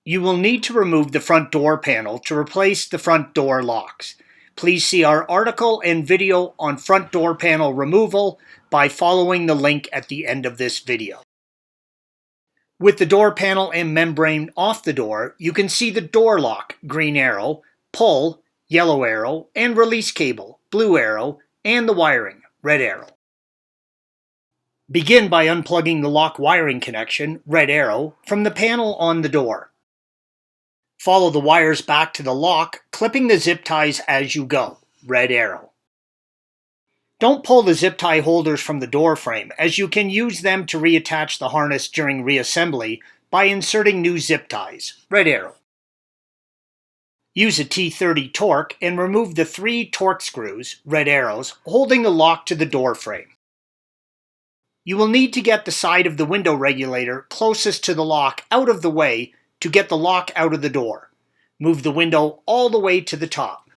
You will need to remove the front door panel to replace the front door locks. Please see our article and video on front door panel removal by following the link at the end of this video. With the door panel and membrane off the door, you can see the door lock, green arrow, pull, yellow arrow, and release cable, blue arrow, and the wiring, red arrow. Begin by unplugging the lock wiring connection, red arrow, from the panel on the door. Follow the wires back to the lock, clipping the zip ties as you go, red arrow. Don't pull the zip tie holders from the door frame, as you can use them to reattach the harness during reassembly by inserting new zip ties, red arrow. Use a T30 Torx and remove the 3 Torx screws, red arrows, holding the lock to the door frame. You will need to get the side of the window regulator closest to the lock out of the way to get the lock out of the door. Move the window all the way to the top.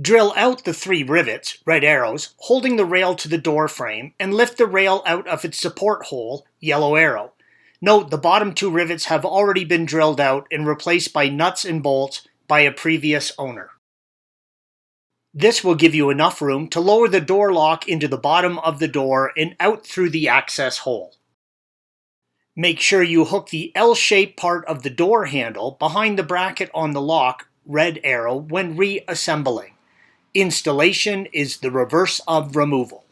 Drill out the 3 rivets, red arrows, holding the rail to the door frame, and lift the rail out of its support hole, yellow arrow. Note the bottom 2 rivets have already been drilled out and replaced by nuts and bolts by a previous owner. This will give you enough room to lower the door lock into the bottom of the door and out through the access hole. Make sure you hook the L-shaped part of the door handle behind the bracket on the lock, red arrow, when reassembling. Installation is the reverse of removal.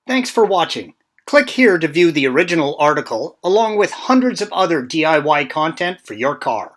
Thanks for watching. Click here to view the original article along with hundreds of other DIY content for your car.